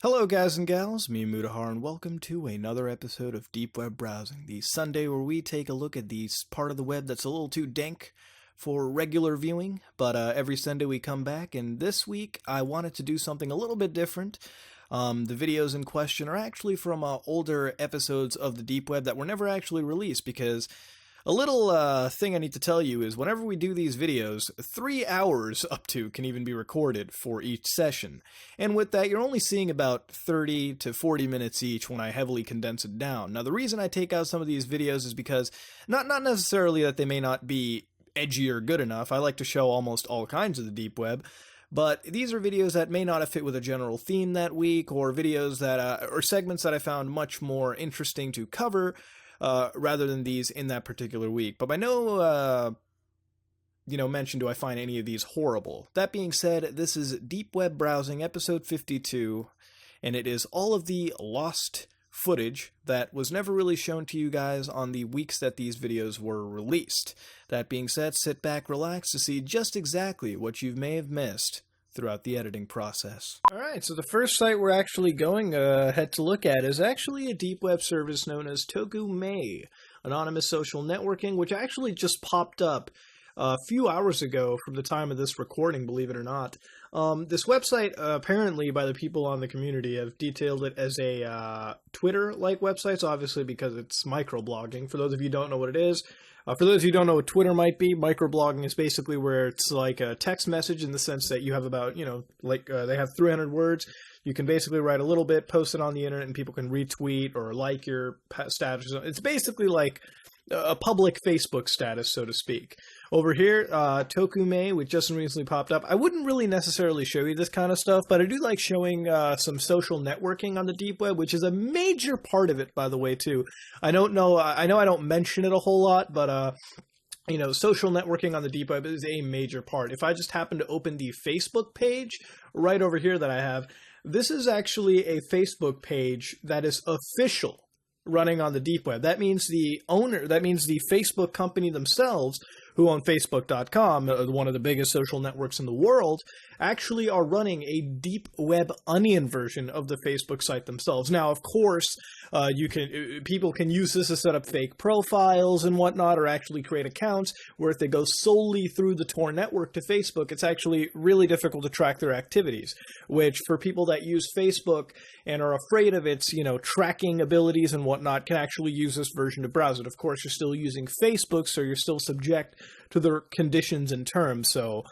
Hello guys and gals, me Mudahar, and welcome to another episode of Deep Web Browsing, the Sunday where we take a look at the part of the web that's a little too dank for regular viewing, but every Sunday we come back, and this week I wanted to do something a little bit different. The videos in question are actually from older episodes of the Deep Web that were never actually released, because a little thing I need to tell you is whenever we do these videos, 3 hours up to can even be recorded for each session. And with that, you're only seeing about 30 to 40 minutes each when I heavily condense it down. Now, the reason I take out some of these videos is because, not necessarily that they may not be edgy or good enough. I like to show almost all kinds of the deep web. But these are videos that may not have fit with a general theme that week, or videos that, or segments that I found much more interesting to cover, rather than these in that particular week. But by no, mention do I find any of these horrible. That being said, this is Deep Web Browsing, episode 52, and it is all of the lost footage that was never really shown to you guys on the weeks that these videos were released. That being said, sit back, relax to see just exactly what you may have missed throughout the editing process. Alright, so the first site we're actually going ahead to look at is actually a deep web service known as Tokumei, anonymous social networking, which actually just popped up a few hours ago from the time of this recording, believe it or not. This website, apparently by the people on the community, have detailed it as a Twitter-like website, so obviously because it's microblogging. For those of you who don't know what it is, for those who don't know what Twitter might be, microblogging is basically where it's like a text message in the sense that you have about, they have 300 words. You can basically write a little bit, post it on the internet, and people can retweet or like your status. It's basically like a public Facebook status, so to speak. Over here, Tokumei, which just recently popped up. I wouldn't really necessarily show you this kind of stuff, but I do like showing some social networking on the deep web, which is a major part of it, by the way, too. I know I don't mention it a whole lot, but social networking on the deep web is a major part. If I just happen to open the Facebook page right over here that I have, this is actually a Facebook page that is official, running on the deep web. That means the Facebook company themselves, who own Facebook.com, one of the biggest social networks in the world, actually are running a deep web onion version of the Facebook site themselves. Now, of course, people can use this to set up fake profiles and whatnot, or actually create accounts where if they go solely through the Tor network to Facebook, it's actually really difficult to track their activities, which for people that use Facebook and are afraid of its, tracking abilities and whatnot, can actually use this version to browse it. Of course, you're still using Facebook, so you're still subject to the conditions and terms, so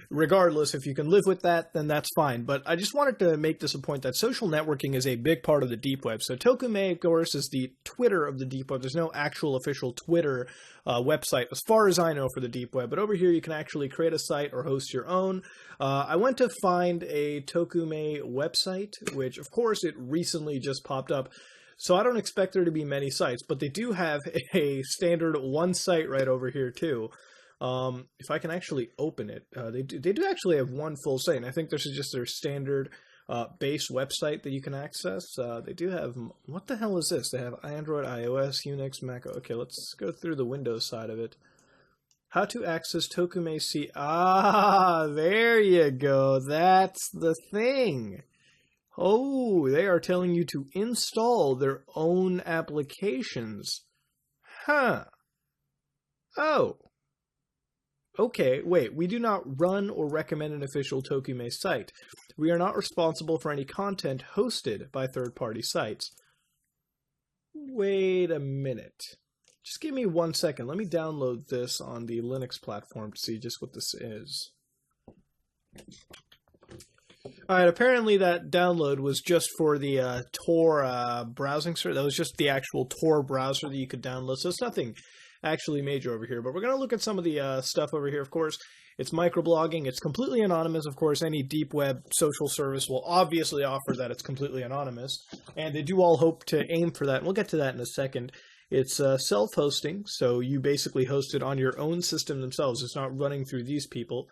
regardless, if you can live with that, then that's fine. But I just wanted to make this a point that social networking is a big part of the deep web. So Tokumei, of course, is the Twitter of the deep web. There's no actual official Twitter website, as far as I know, for the deep web, but over here you can actually create a site or host your own. I went to find a Tokumei website, which, of course, it recently just popped up. So I don't expect there to be many sites, but they do have a standard one site right over here too. If I can actually open it, they do actually have one full site, and I think this is just their standard base website that you can access. They do have, what the hell is this? They have Android, iOS, Unix, Mac. Okay, let's go through the Windows side of it. How to access Tokumei C. Ah, there you go. That's the thing. Oh, they are telling you to install their own applications. Huh. Oh. Okay, wait, we do not run or recommend an official Tokumei site. We are not responsible for any content hosted by third-party sites. Wait a minute. Just give me 1 second. Let me download this on the Linux platform to see just what this is. Alright, apparently that download was just for the Tor browsing server. That was just the actual Tor browser that you could download, so it's nothing actually major over here. But we're going to look at some of the stuff over here. Of course, it's microblogging. It's completely anonymous. Of course, any deep web social service will obviously offer that it's completely anonymous, and they do all hope to aim for that. And we'll get to that in a second. It's self-hosting, so you basically host it on your own system themselves. It's not running through these people.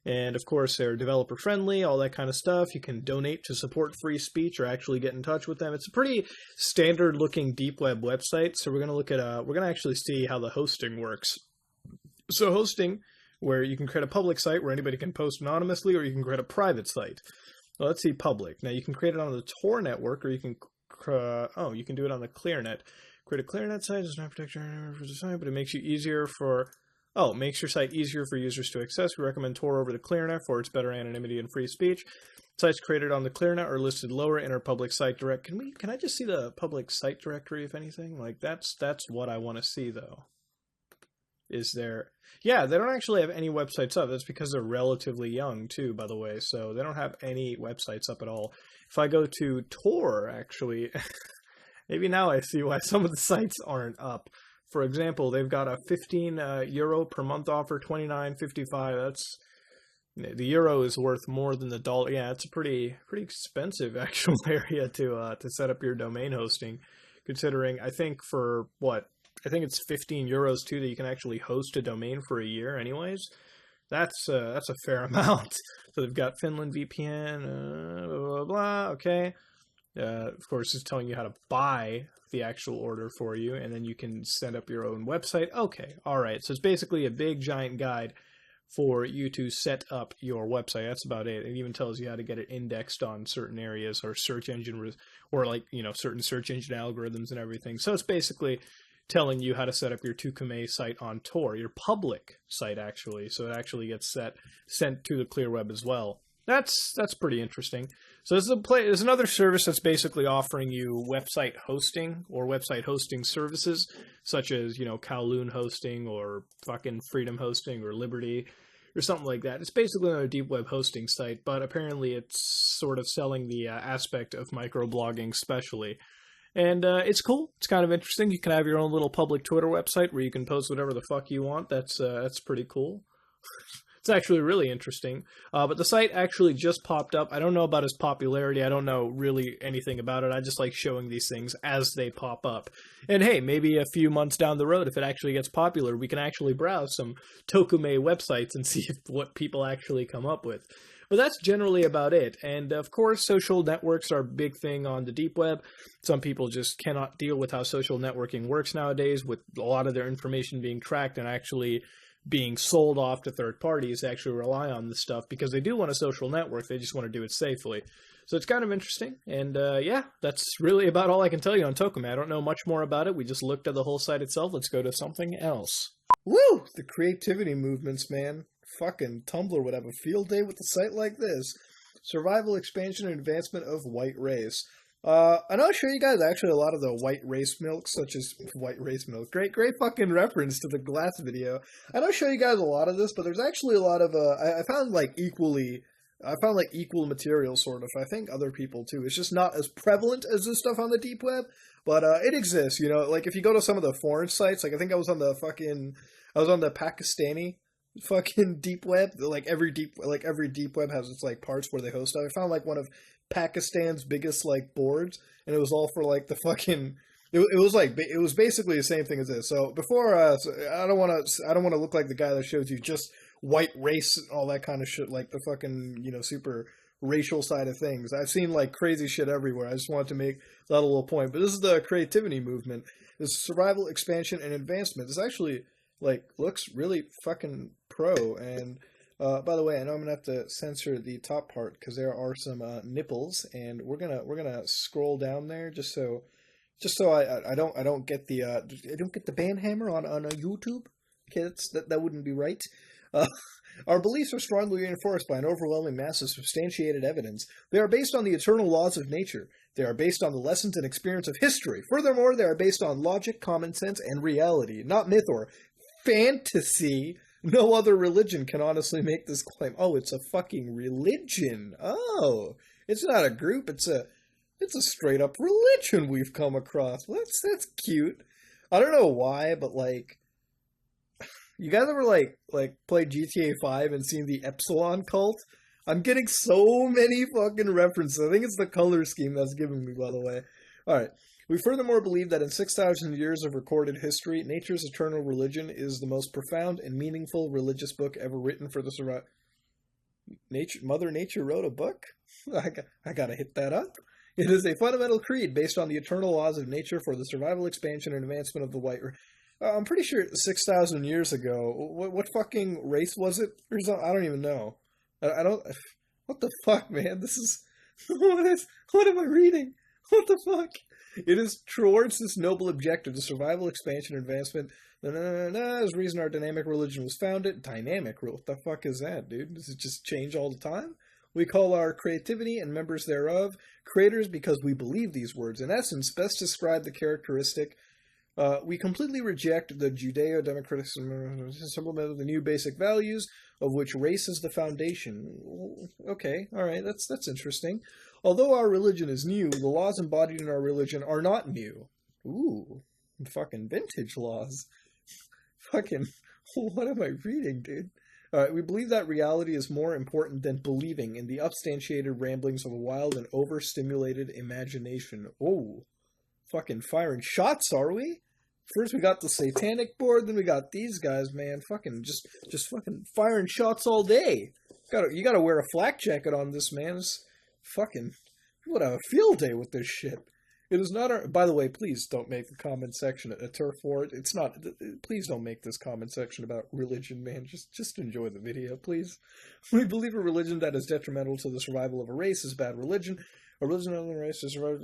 And, of course, they're developer-friendly, all that kind of stuff. You can donate to support free speech or actually get in touch with them. It's a pretty standard-looking deep web website, so we're going to look at, we're going to actually see how the hosting works. So hosting, where you can create a public site where anybody can post anonymously, or you can create a private site. Well, let's see public. Now you can create it on the Tor network, or you can you can do it on the ClearNet. Create a ClearNet site does not protect your for the site, but it makes you easier for makes your site easier for users to access. We recommend Tor over the ClearNet for its better anonymity and free speech. Sites created on the ClearNet are listed lower in our public site direct. Can I just see the public site directory, if anything? Like that's what I want to see though. Is there? Yeah, they don't actually have any websites up. That's because they're relatively young too, by the way. So they don't have any websites up at all. If I go to Tor, actually, maybe now I see why some of the sites aren't up. For example, they've got a 15 euro per month offer, 29.55. That's the euro is worth more than the dollar. Yeah, it's a pretty expensive actual area to set up your domain hosting, considering I think for what. I think it's 15 euros too that you can actually host a domain for a year. Anyways, that's a fair amount. So they've got Finland VPN, blah blah blah. Okay, of course it's telling you how to buy the actual order for you, and then you can set up your own website. Okay, all right. So it's basically a big giant guide for you to set up your website. That's about it. It even tells you how to get it indexed on certain areas or search engine or like certain search engine algorithms and everything. So it's basically telling you how to set up your Tokumei site on Tor, your public site actually, so it actually gets sent to the clear web as well. That's pretty interesting. So there's another service that's basically offering you website hosting or website hosting services, such as Kowloon hosting or fucking Freedom hosting or Liberty or something like that. It's basically another deep web hosting site, but apparently it's sort of selling the aspect of microblogging specially. And it's cool. It's kind of interesting. You can have your own little public Twitter website where you can post whatever the fuck you want. That's pretty cool. It's actually really interesting. But the site actually just popped up. I don't know about its popularity. I don't know really anything about it. I just like showing these things as they pop up. And hey, maybe a few months down the road, if it actually gets popular, we can actually browse some Tokumei websites and see what people actually come up with. But that's generally about it. And of course, social networks are a big thing on the deep web. Some people just cannot deal with how social networking works nowadays, with a lot of their information being tracked and actually being sold off to third parties to actually rely on this stuff because they do want a social network. They just want to do it safely. So it's kind of interesting. And yeah, that's really about all I can tell you on Tokumei. I don't know much more about it. We just looked at the whole site itself. Let's go to something else. Woo! The creativity movements, man. Fucking Tumblr would have a field day with a site like this. Survival, expansion, and advancement of white race. And I'll show you guys actually a lot of the white race milk, such as white race milk. Great fucking reference to the glass video. And I'll show you guys a lot of this, but there's actually a lot of, I found equal material, sort of. I think other people too. It's just not as prevalent as this stuff on the deep web, but it exists, like if you go to some of the foreign sites, like I think I was on the Pakistani fucking deep web. Like every deep web has its like parts where they host stuff. I found like one of Pakistan's biggest like boards, and it was all for like the fucking. It was basically the same thing as this. So before, I don't want to look like the guy that shows you just white race and all that kind of shit, like the fucking super racial side of things. I've seen like crazy shit everywhere. I just wanted to make that a little point. But this is the creativity movement. This survival, expansion, and advancement. This actually looks really fucking pro. And by the way, I know I'm gonna have to censor the top part because there are some nipples, and we're gonna scroll down there just so I don't get the ban hammer on YouTube. Okay, that wouldn't be right. Our beliefs are strongly reinforced by an overwhelming mass of substantiated evidence. They are based on the eternal laws of nature. They are based on the lessons and experience of history. Furthermore, they are based on logic, common sense, and reality, not myth or fantasy. No other religion can honestly make this claim. Oh, it's a fucking religion. Oh, it's not a group. It's a straight up religion we've come across. Well, that's cute. I don't know why, but you guys ever played GTA 5 and seen the Epsilon cult? I'm getting so many fucking references. I think it's the color scheme that's giving me, by the way. Alright. We furthermore believe that in 6,000 years of recorded history, nature's eternal religion is the most profound and meaningful religious book ever written for the survival. Mother Nature wrote a book? I gotta hit that up. It is a fundamental creed based on the eternal laws of nature for the survival, expansion, and advancement of the white race. I'm pretty sure 6,000 years ago. What fucking race was it? I don't even know. I don't. What the fuck, man? This is What am I reading? What the fuck? It is towards this noble objective, the survival, expansion, advancement. Is the reason our dynamic religion was founded. Dynamic? What the fuck is that, dude? Does it just change all the time? We call our creativity and members thereof creators because we believe these words. In essence, best describe the characteristic. We completely reject the Judeo-Democratic supplement of the new basic values, of which race is the foundation. Okay, alright, that's interesting. Although our religion is new, the laws embodied in our religion are not new. Ooh, fucking vintage laws. Fucking, what am I reading, dude? We believe that reality is more important than believing in the substantiated ramblings of a wild and overstimulated imagination. Oh, fucking firing shots, are we? First we got the satanic board, then we got these guys, man. Fucking just fucking firing shots all day. You gotta wear a flak jacket on this, man. It's fucking, you would have a field day with this shit. It is not our. By the way, please don't make the comment section a turf war. It's not. Please don't make this comment section about religion, man. Just enjoy the video, please. We believe a religion that is detrimental to the survival of a race is bad religion. A religion of the race is survival.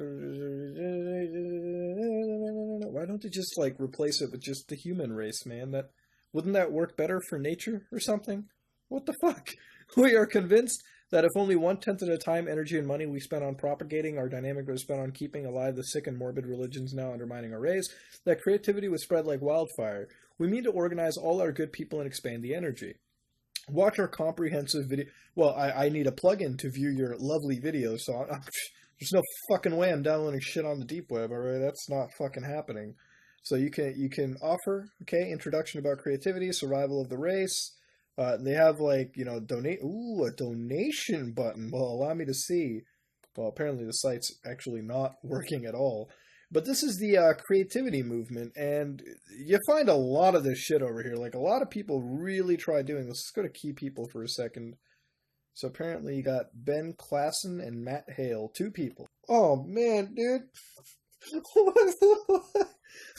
Why don't they just like replace it with just the human race, man? Wouldn't that work better for nature or something? What the fuck? We are convinced that if only 1/10 of the time, energy, and money we spent on propagating our dynamic was spent on keeping alive the sick and morbid religions now undermining our race, that creativity would spread like wildfire. We mean to organize all our good people and expand the energy. Watch our comprehensive video. Well, I need a plugin to view your lovely videos, so there's no fucking way I'm downloading shit on the deep web, alright? That's not fucking happening. So you can offer, okay, introduction about creativity, survival of the race. They have, like, you know, donate. Ooh, a donation button. Well, allow me to see. Well, apparently the site's actually not working at all. But this is the creativity movement, and you find a lot of this shit over here. Like, a lot of people really try doing this. Let's go to key people for a second. So apparently you got Ben Klassen and Matt Hale, 2 people. Oh, man, dude.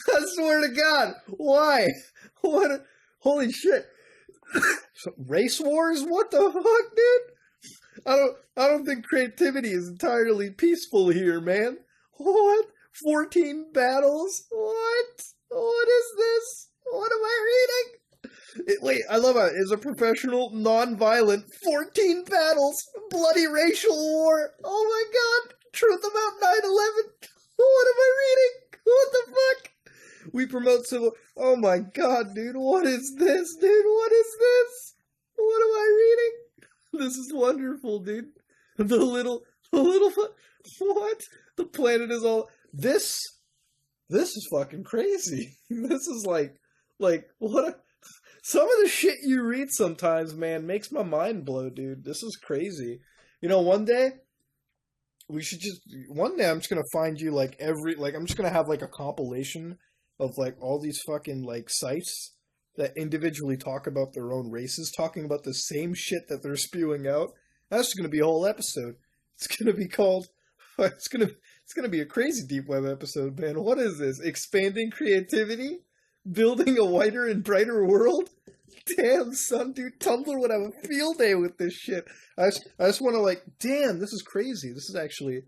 I swear to God. Why? What? Holy shit. So, race wars? What the fuck, dude? I don't think creativity is entirely peaceful here, man. What? 14 battles? What? What is this? What am I reading? Wait, I love it. It's a professional, non-violent, 14 battles, bloody racial war. Oh my god. Truth about 9/11. What am I reading? What the fuck? We promote civil... Oh my god, dude. What is this, dude? What is this? What am I reading? This is wonderful, dude. The little... What? The planet is all... This is fucking crazy. This is like, what some of the shit you read sometimes, man, makes my mind blow, dude. This is crazy. You know, one day I'm just gonna find you, like, I'm just gonna have, like, a compilation of, like, all these fucking, like, sites that individually talk about their own races, talking about the same shit that they're spewing out. That's just gonna be a whole episode. It's gonna be called, it's gonna be a crazy deep web episode, man. What is this? Expanding creativity? Building a whiter and brighter world? Damn, son, dude, Tumblr would have a field day with this shit. I just want to, like, damn, this is crazy. This is actually,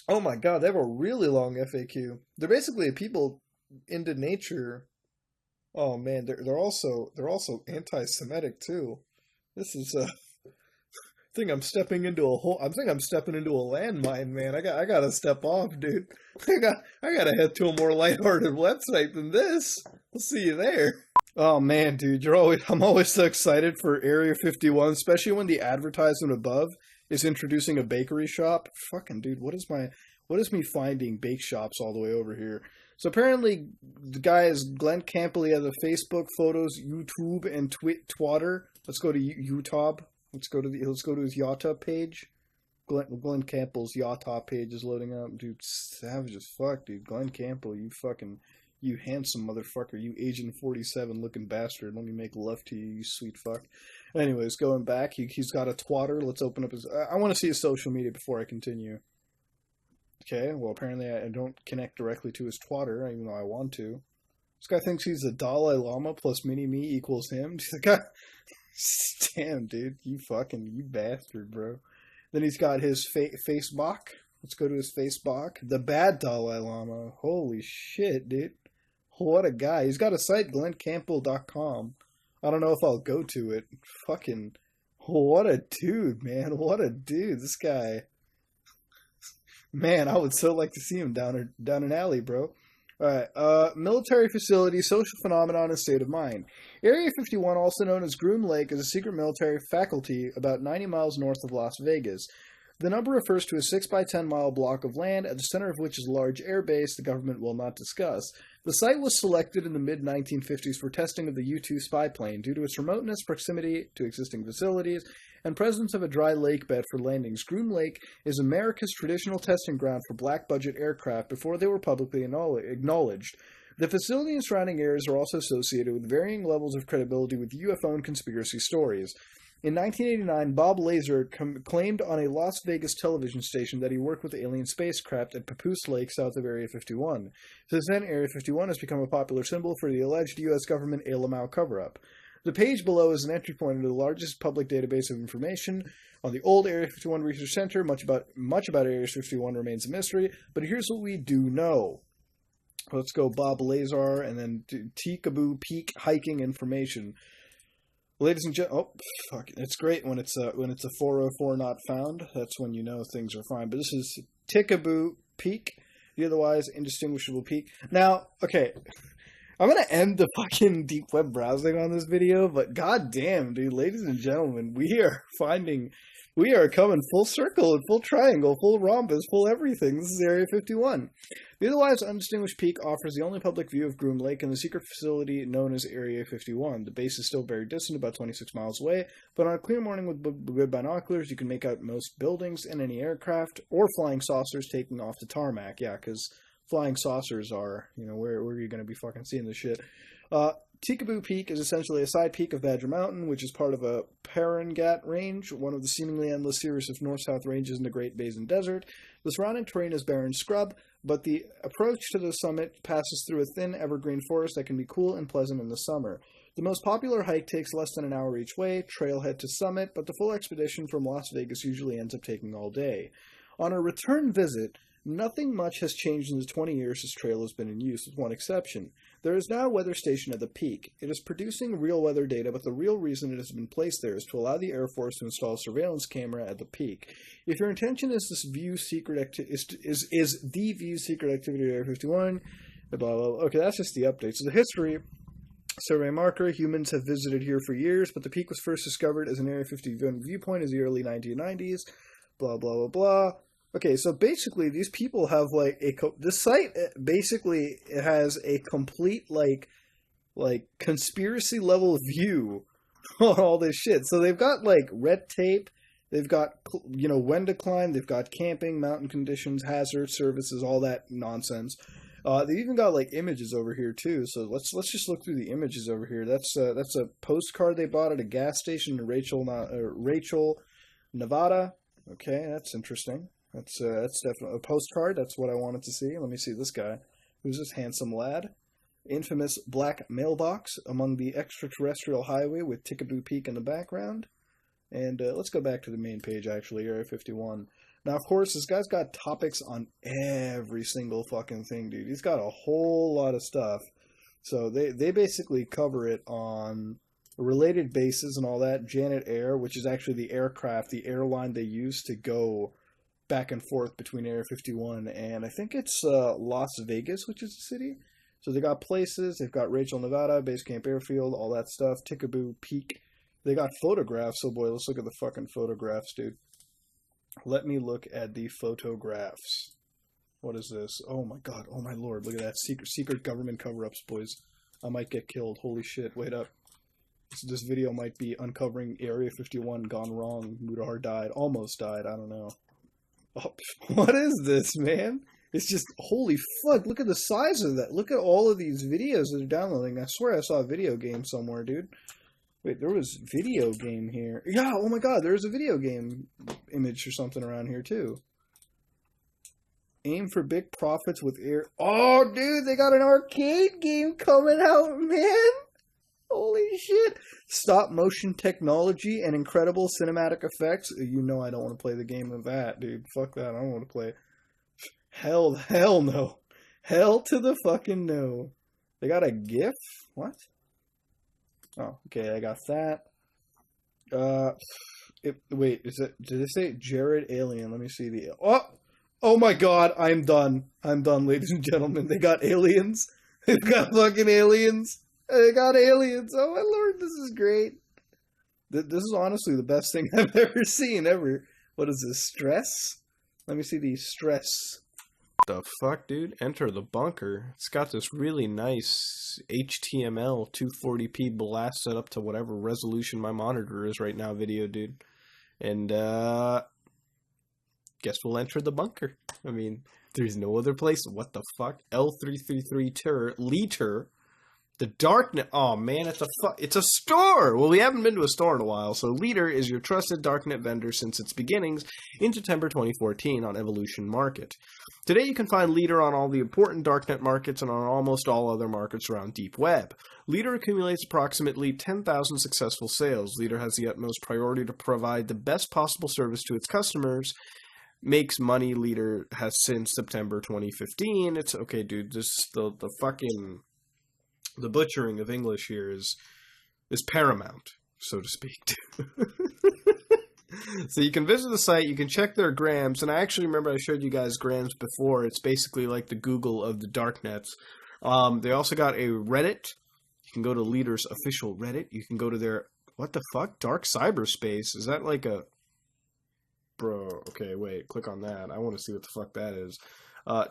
oh my god, they have a really long FAQ. They're basically people into nature. Oh man, they're also anti-Semitic too. This is I think I'm stepping into a landmine, man. I gotta step off, dude. I gotta head to a more lighthearted website than this. We'll see you there. Oh man, dude, I'm always so excited for Area 51, especially when the advertisement above is introducing a bakery shop. Fucking dude, what is me finding bake shops all the way over here? So apparently the guy is Glenn Campbell. He has a Facebook, photos, YouTube, and Twitter. Let's go to YouTube. Let's go to his Yata page. Glenn Campbell's Yata page is loading up. Dude, savage as fuck, dude. Glenn Campbell, you handsome motherfucker, you Agent 47 looking bastard. Let me make love to you, you sweet fuck. Anyways, going back, he's got a twatter. Let's open up his... I want to see his social media before I continue. Okay, well, apparently I don't connect directly to his twatter, even though I want to. This guy thinks he's the Dalai Lama plus mini-me equals him. Damn, dude, you bastard, bro. Then he's got his Facebook. Let's go to his Facebook. The bad Dalai Lama. Holy shit, dude. What a guy. He's got a site, glenncampbell.com. I don't know if I'll go to it. Fucking, what a dude, man. What a dude. This guy. Man, I would so like to see him down an alley, bro. Alright, military facility, social phenomenon, and state of mind. Area 51, also known as Groom Lake, is a secret military faculty about 90 miles north of Las Vegas. The number refers to a 6 by 10 mile block of land, at the center of which is a large air base the government will not discuss. The site was selected in the mid-1950s for testing of the U-2 spy plane due to its remoteness, proximity to existing facilities, and presence of a dry lake bed for landings. Groom Lake is America's traditional testing ground for black-budget aircraft before they were publicly acknowledged. The facility and surrounding areas are also associated with varying levels of credibility with UFO and conspiracy stories. In 1989, Bob Lazar claimed on a Las Vegas television station that he worked with alien spacecraft at Papoose Lake south of Area 51. Since then, Area 51 has become a popular symbol for the alleged U.S. government LMAO cover-up. The page below is an entry point into the largest public database of information on the old Area 51 Research Center. Much about Area 51 remains a mystery, but here's what we do know. Let's go Bob Lazar and then Tikaboo Peak hiking information. Ladies and gentlemen, oh, fuck. It's great when it's a 404 not found. That's when you know things are fine. But this is Tikaboo Peak, the otherwise indistinguishable peak. Now, okay, I'm going to end the fucking deep web browsing on this video, but goddamn, dude, ladies and gentlemen, we are coming full circle and full triangle, full rhombus, full everything. This is Area 51. The otherwise undistinguished peak offers the only public view of Groom Lake and the secret facility known as Area 51. The base is still very distant, about 26 miles away, but on a clear morning with good binoculars, you can make out most buildings and any aircraft or flying saucers taking off the tarmac. Yeah, because flying saucers are, where are you going to be fucking seeing this shit? Tikaboo Peak is essentially a side peak of Badger Mountain, which is part of a Pamgaea range, one of the seemingly endless series of north-south ranges in the Great Basin Desert. The surrounding terrain is barren scrub, but the approach to the summit passes through a thin evergreen forest that can be cool and pleasant in the summer. The most popular hike takes less than an hour each way, trailhead to summit, but the full expedition from Las Vegas usually ends up taking all day. On a return visit, nothing much has changed in the 20 years this trail has been in use, with one exception. There is now a weather station at the peak. It is producing real weather data, but the real reason it has been placed there is to allow the Air Force to install a surveillance camera at the peak. If your intention is this view secret is the view secret activity of Area 51, blah, blah, blah. Okay, that's just the update. So the history, survey marker, humans have visited here for years, but the peak was first discovered as an Area 51 viewpoint in the early 1990s, blah, blah, blah, blah. Okay, so basically these people have this site basically it has a complete like conspiracy level view on all this shit. So they've got red tape, they've got when to climb, they've got camping, mountain conditions, hazard services, all that nonsense. They even got images over here too. So let's just look through the images over here. That's a postcard they bought at a gas station in Rachel, Nevada. Okay, that's interesting. That's definitely a postcard. That's what I wanted to see. Let me see this guy. Who's this handsome lad? Infamous black mailbox among the extraterrestrial highway with Tikaboo Peak in the background. And let's go back to the main page, actually, Area 51. Now, of course, this guy's got topics on every single fucking thing, dude. He's got a whole lot of stuff. So they basically cover it on related bases and all that. Janet Air, which is actually the aircraft, the airline they use to go back and forth between Area 51 and I think it's Las Vegas, which is the city. So they got places. They've got Rachel, Nevada, Base Camp Airfield, all that stuff. Tikaboo Peak. They got photographs. Oh boy, let's look at the fucking photographs, dude. Let me look at the photographs. What is this? Oh my god. Oh my lord. Look at that. Secret government cover-ups, boys. I might get killed. Holy shit. Wait up. This video might be uncovering Area 51 gone wrong. Mudahar died. Almost died. I don't know. Oh, what is this, man? It's just, holy fuck, look at the size of that. Look at all of these videos that are downloading. I swear I saw a video game somewhere, dude. Wait, there was video game here. Yeah, oh my god, there's a video game image or something around here, too. Aim for big profits with air... Oh, dude, they got an arcade game coming out, man! Holy shit. Stop motion technology and incredible cinematic effects. You know I don't want to play the game of that, dude. Fuck that. I don't want to play. Hell no. Hell to the fucking no. They got a GIF? What? Oh, okay, I got that. Wait, did it say Jared Alien? Let me see the... Oh my god, I'm done. I'm done, ladies and gentlemen. They got aliens. They've got fucking aliens. They got aliens. Oh my lord, this is great. This is honestly the best thing I've ever seen, ever. What is this, stress? Let me see the stress. The fuck, dude? Enter the bunker. It's got this really nice HTML 240p blast set up to whatever resolution my monitor is right now video, dude. And, guess we'll enter the bunker. I mean, there's no other place. What the fuck? L333 liter. The darknet. Oh man, it's a store. Well, we haven't been to a store in a while, so Liter is your trusted darknet vendor since its beginnings in September 2014 on Evolution Market. Today, you can find Liter on all the important darknet markets and on almost all other markets around deep web. Liter accumulates approximately 10,000 successful sales. Liter has the utmost priority to provide the best possible service to its customers. Makes money. Liter has since September 2015. It's okay, dude. This the fucking. The butchering of English here is paramount, so to speak. So you can visit the site, you can check their grams, and I actually remember I showed you guys grams before. It's basically like the Google of the darknets. They also got a Reddit. You can go to Liter's official Reddit. You can go to their, what the fuck? Dark cyberspace. Is that like a... Bro, okay, wait, click on that. I want to see what the fuck that is.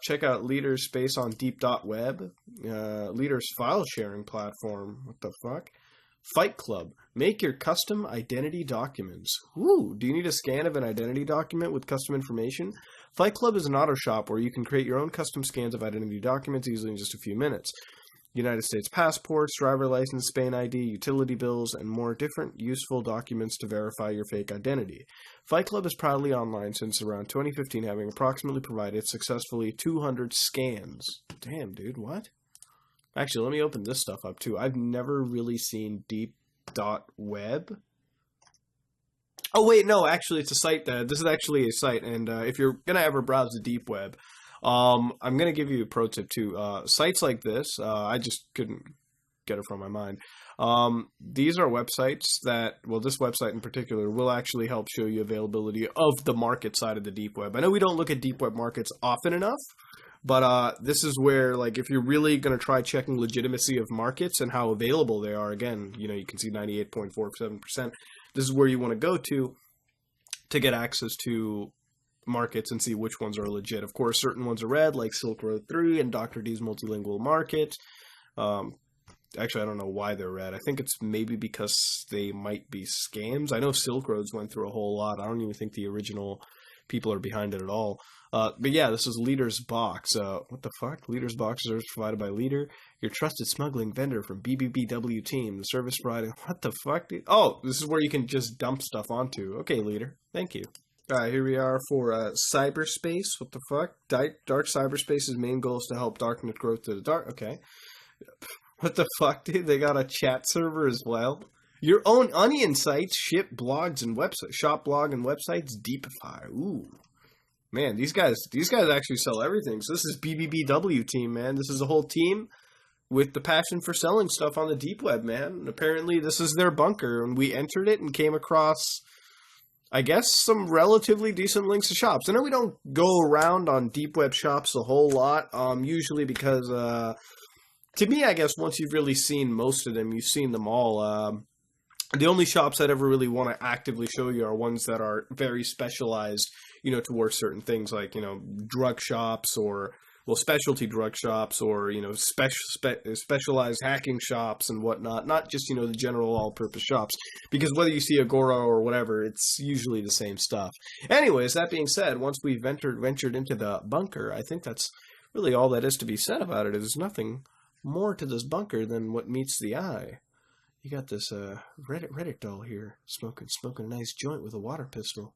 Check out Liter's space on deep.web. Liter's file sharing platform. What the fuck? Fight Club. Make your custom identity documents. Ooh, do you need a scan of an identity document with custom information? Fight Club is an auto shop where you can create your own custom scans of identity documents easily in just a few minutes. United States passports, driver license, Spain ID, utility bills, and more different useful documents to verify your fake identity. Fight Club is proudly online since around 2015, having approximately provided successfully 200 scans. Damn, dude, what? Actually, let me open this stuff up, too. I've never really seen deep.web. Oh, wait, no, actually, it's a site. This is actually a site, and if you're going to ever browse the deep web, I'm going to give you a pro tip, too. Sites like this, I just couldn't get it from my mind. These are websites that, well, this website in particular will actually help show you availability of the market side of the deep web. I know we don't look at deep web markets often enough, but this is where, like, if you're really going to try checking legitimacy of markets and how available they are, again, you know, you can see 98.47%. This is where you want to go to get access to markets and see which ones are legit. Of course, certain ones are red, like Silk Road 3 and Dr. D's Multilingual Market. Actually, I don't know why they're red. I think it's maybe because they might be scams. I know Silk Roads went through a whole lot. I don't even think the original people are behind it at all. But yeah, this is Liter's Box. What the fuck? Liter's Box is provided by Liter, your trusted smuggling vendor from BBBW team. The service providing... What the fuck, dude? Oh, this is where you can just dump stuff onto. Okay, Liter. Thank you. Alright, here we are for cyberspace. What the fuck? Dark cyberspace's main goal is to help darknet growth to the dark. Okay. What the fuck, dude? They got a chat server as well. Your own onion sites, ship blogs and websites, shop blog and websites, Deepify. Ooh, man, these guys actually sell everything. So this is BBBW team, man. This is a whole team with the passion for selling stuff on the deep web, man. And apparently, this is their bunker, and we entered it and came across, I guess, some relatively decent links to shops. I know we don't go around on deep web shops a whole lot, usually because, to me, I guess once you've really seen most of them, you've seen them all. The only shops I'd ever really want to actively show you are ones that are very specialized, you know, towards certain things like, you know, drug shops or, well, specialty drug shops or, you know, specialized hacking shops and whatnot. Not just, you know, the general all-purpose shops. Because whether you see Agora or whatever, it's usually the same stuff. Anyways, that being said, once we've ventured into the bunker, I think that's really all that is to be said about it. There's nothing more to this bunker than what meets the eye. You got this Reddit doll here smoking a nice joint with a water pistol.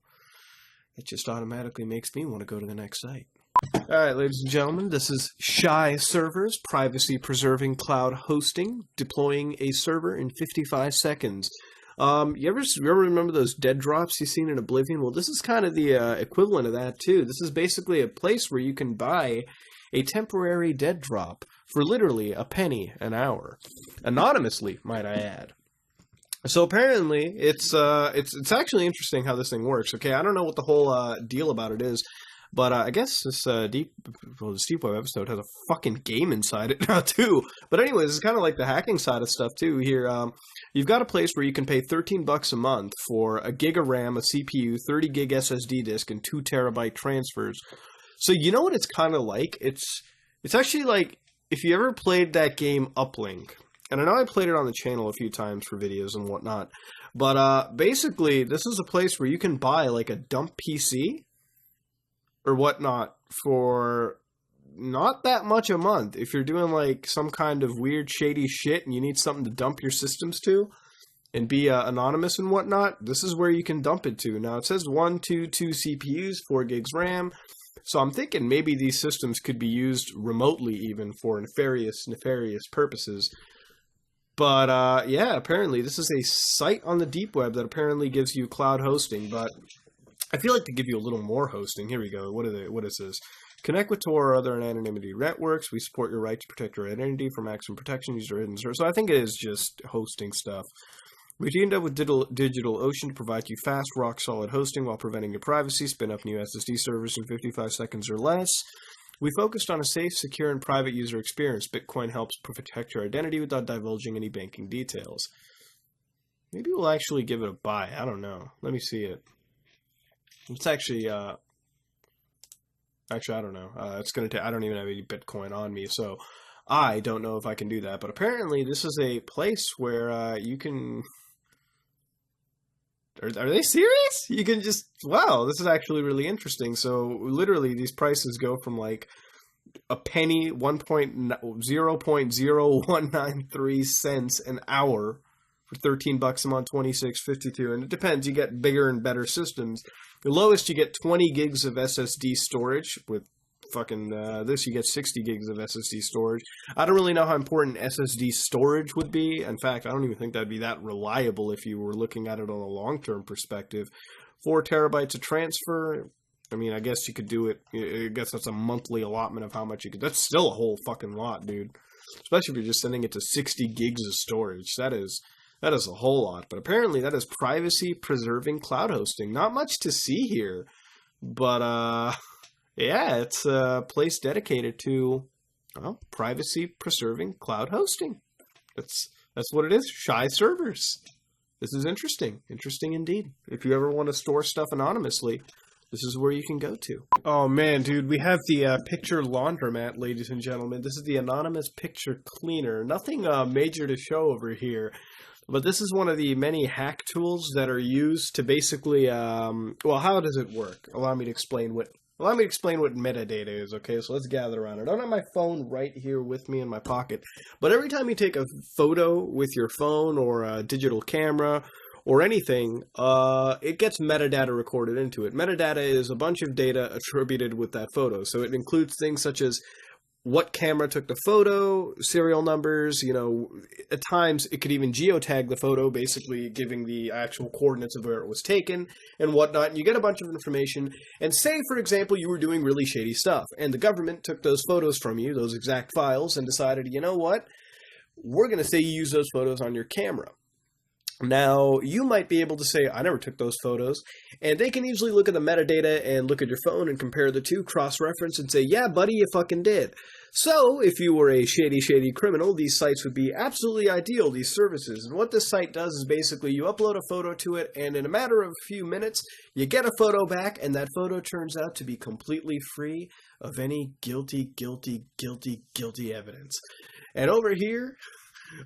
It just automatically makes me want to go to the next site. Alright, ladies and gentlemen, this is Shy Servers, privacy-preserving cloud hosting, deploying a server in 55 seconds. You ever remember those dead drops you've seen in Oblivion? Well, this is kind of the equivalent of that, too. This is basically a place where you can buy a temporary dead drop for literally a penny an hour. Anonymously, might I add. So apparently, it's actually interesting how this thing works. Okay, I don't know what the whole deal about it is, but I guess this Deep Web episode has a fucking game inside it now too. But anyways, it's kind of like the hacking side of stuff too. Here, you've got a place where you can pay $13 a month for a gig of RAM, a CPU, 30 gig SSD disk, and 2 terabyte transfers. So you know what it's kind of like? It's actually like if you ever played that game Uplink. And I know I played it on the channel a few times for videos and whatnot. But basically, this is a place where you can buy like a dump PC or whatnot for not that much a month. If you're doing like some kind of weird shady shit and you need something to dump your systems to and be anonymous and whatnot, this is where you can dump it to. Now it says 2 CPUs, 4 gigs RAM. So I'm thinking maybe these systems could be used remotely even for nefarious purposes. But yeah, apparently this is a site on the deep web that apparently gives you cloud hosting, but I feel like to give you a little more hosting. Here we go. What is this? Connect with Tor or other anonymity networks. We support your right to protect your identity from maximum protection. Use your hidden server. So I think it is just hosting stuff. We teamed up with DigitalOcean to provide you fast, rock-solid hosting while preventing your privacy. Spin up new SSD servers in 55 seconds or less. We focused on a safe, secure, and private user experience. Bitcoin helps protect your identity without divulging any banking details. Maybe we'll actually give it a buy. I don't know. Let me see it. It's actually, I don't know. It's going to take, I don't even have any Bitcoin on me, so I don't know if I can do that. But apparently this is a place where you can... Are they serious? You can just... Wow, this is actually really interesting. So literally these prices go from like a penny, 0.0193 cents an hour for $13 a month, $26.52, and it depends. You get bigger and better systems. The lowest you get 20 gigs of SSD storage. With fucking this, you get 60 gigs of SSD storage. I don't really know how important SSD storage would be. In fact, I don't even think that'd be that reliable if you were looking at it on a long-term perspective. 4 terabytes of transfer. I mean, I guess you could do it. I guess that's a monthly allotment of how much you could. That's still a whole fucking lot, dude. Especially if you're just sending it to 60 gigs of storage. That is a whole lot. But apparently that is privacy-preserving cloud hosting. Not much to see here. But, yeah, it's a place dedicated to, well, privacy-preserving cloud hosting. That's what it is. Shy servers. This is interesting. Interesting indeed. If you ever want to store stuff anonymously, this is where you can go to. Oh, man, dude, we have the picture laundromat, ladies and gentlemen. This is the anonymous picture cleaner. Nothing major to show over here. But this is one of the many hack tools that are used to basically, well, how does it work? Allow me to explain what metadata is, okay? So let's gather around it. I don't have my phone right here with me in my pocket, but every time you take a photo with your phone or a digital camera or anything, it gets metadata recorded into it. Metadata is a bunch of data attributed with that photo. So it includes things such as what camera took the photo, serial numbers, you know, at times it could even geotag the photo, basically giving the actual coordinates of where it was taken and whatnot. And you get a bunch of information. And say, for example, you were doing really shady stuff and the government took those photos from you, those exact files, and decided, you know what? We're going to say you use those photos on your camera. Now, you might be able to say, I never took those photos, and they can easily look at the metadata and look at your phone and compare the two, cross-reference, and say, yeah, buddy, you fucking did. So, if you were a shady criminal, these sites would be absolutely ideal, these services. And what this site does is basically you upload a photo to it, and in a matter of a few minutes, you get a photo back, and that photo turns out to be completely free of any guilty evidence. And over here,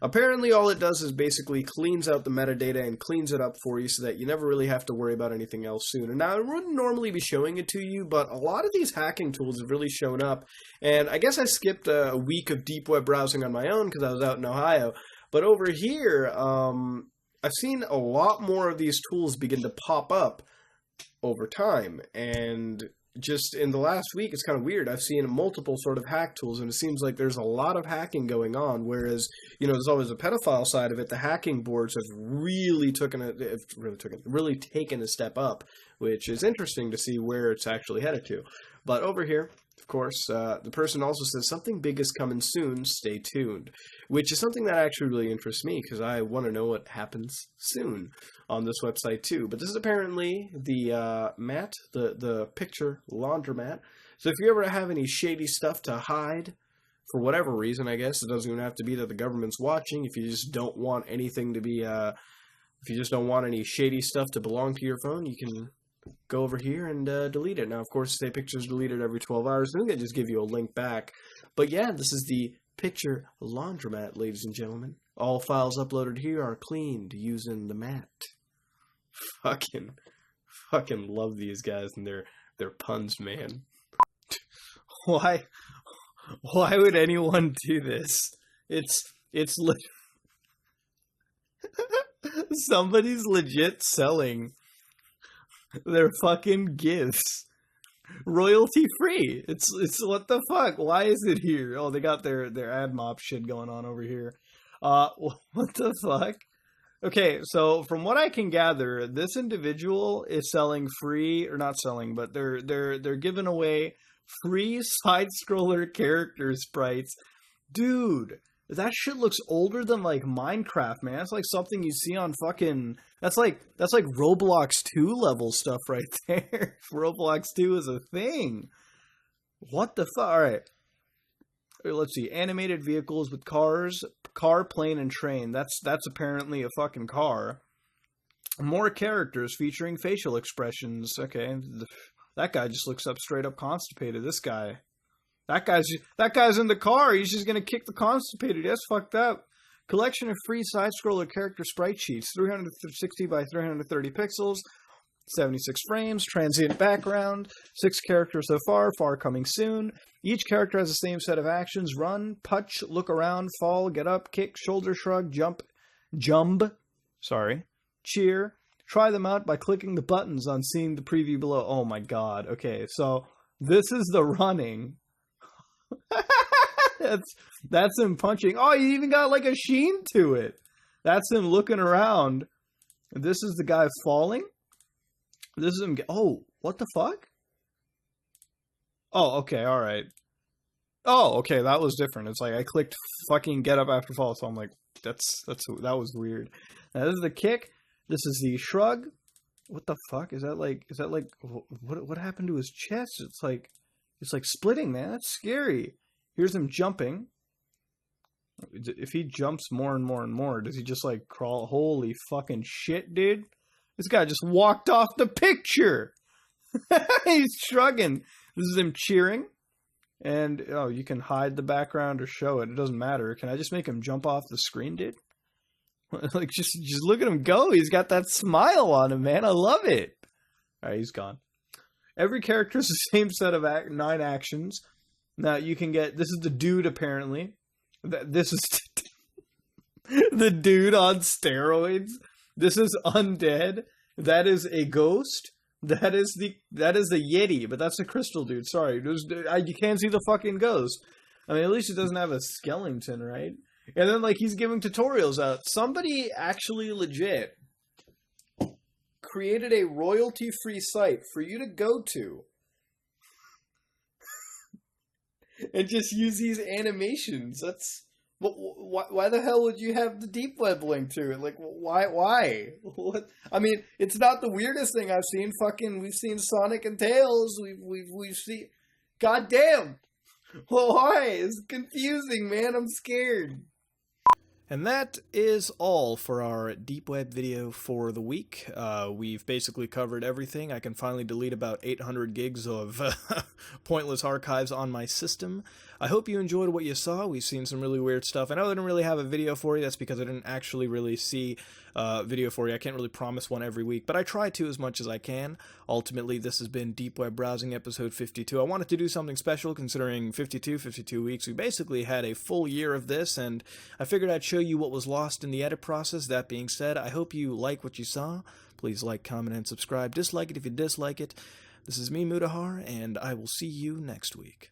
apparently all it does is basically cleans out the metadata and cleans it up for you so that you never really have to worry about anything else soon. And now, I wouldn't normally be showing it to you, but a lot of these hacking tools have really shown up. And I guess I skipped a week of deep web browsing on my own because I was out in Ohio. But over here, I've seen a lot more of these tools begin to pop up over time. And just in the last week, it's kind of weird. I've seen multiple sort of hack tools, and it seems like there's a lot of hacking going on. Whereas, there's always a pedophile side of it. The hacking boards have really taken a step up, which is interesting to see where it's actually headed to. But over here, of course, the person also says something big is coming soon. Stay tuned, which is something that actually really interests me because I want to know what happens soon on this website too. But this is apparently the mat, the picture laundromat. So if you ever have any shady stuff to hide, for whatever reason, I guess it doesn't even have to be that the government's watching. If you just don't want anything to be, if you just don't want any shady stuff to belong to your phone, you can go over here and delete it. Now, of course, say pictures deleted every 12 hours. Then they just give you a link back. But yeah, this is the picture laundromat, ladies and gentlemen. All files uploaded here are cleaned using the mat. Fucking love these guys and their puns, man. Why would anyone do this? It's somebody's legit selling their fucking gifts royalty free. It's what the fuck? Why is it here? Oh, they got their ad mop shit going on over here. What the fuck? Okay, so from what I can gather, this individual is selling free, or not selling, but they're giving away free side-scroller character sprites. Dude, that shit looks older than like Minecraft, man. It's like something you see on fucking... That's like Roblox 2 level stuff right there. Roblox 2 is a thing. What the fuck? Alright. Let's see. Animated vehicles with cars, car, plane, and train. That's apparently a fucking car. More characters featuring facial expressions. Okay. That guy just looks straight up constipated. This guy. That guy's in the car. He's just gonna kick the constipated. That's fucked up. Collection of free side-scroller character sprite sheets. 360 by 330 pixels. 76 frames, transient background, 6 characters so far, far coming soon. Each character has the same set of actions: run, punch, look around, fall, get up, kick, shoulder shrug, jump, cheer. Try them out by clicking the buttons on seeing the preview below. Oh my god, okay, so this is the running. That's him punching. Oh, you even got like a sheen to it. That's him looking around. This is the guy falling. This is him. Oh, what the fuck? Oh, okay, all right. Oh, okay, that was different. It's like I clicked fucking get up after fall, so I'm like, that was weird. Now this is the kick. This is the shrug. What the fuck is that like? What happened to his chest? It's like splitting, man. That's scary. Here's him jumping. If he jumps more and more and more, does he just like crawl? Holy fucking shit, dude. This guy just walked off the picture. He's shrugging. This is him cheering. And, oh, you can hide the background or show it. It doesn't matter. Can I just make him jump off the screen, dude? Like, just look at him go. He's got that smile on him, man. I love it. All right, he's gone. Every character is the same set of 9 actions. Now, you can get... This is the dude, apparently. This is the dude on steroids. This is undead. That is a ghost. That is the Yeti, but that's a crystal dude. Sorry, you can't see the fucking ghost. I mean, at least it doesn't have a skeleton, right? And then like he's giving tutorials out. Somebody actually legit created a royalty-free site for you to go to and just use these animations. That's... Why the hell would you have the deep web link to it? Like, why? What? I mean, it's not the weirdest thing I've seen. We've seen Sonic and Tails. We've seen... Goddamn! Why? It's confusing, man. I'm scared. And that is all for our deep web video for the week. We've basically covered everything. I can finally delete about 800 gigs of pointless archives on my system. I hope you enjoyed what you saw. We've seen some really weird stuff. I know I didn't really have a video for you. That's because I didn't actually really see a video for you. I can't really promise one every week, but I try to as much as I can. Ultimately, this has been Deep Web Browsing episode 52. I wanted to do something special considering 52 weeks. We basically had a full year of this, and I figured I'd show you what was lost in the edit process. That being said, I hope you like what you saw. Please like, comment, and subscribe. Dislike it if you dislike it. This is me, Mudahar, and I will see you next week.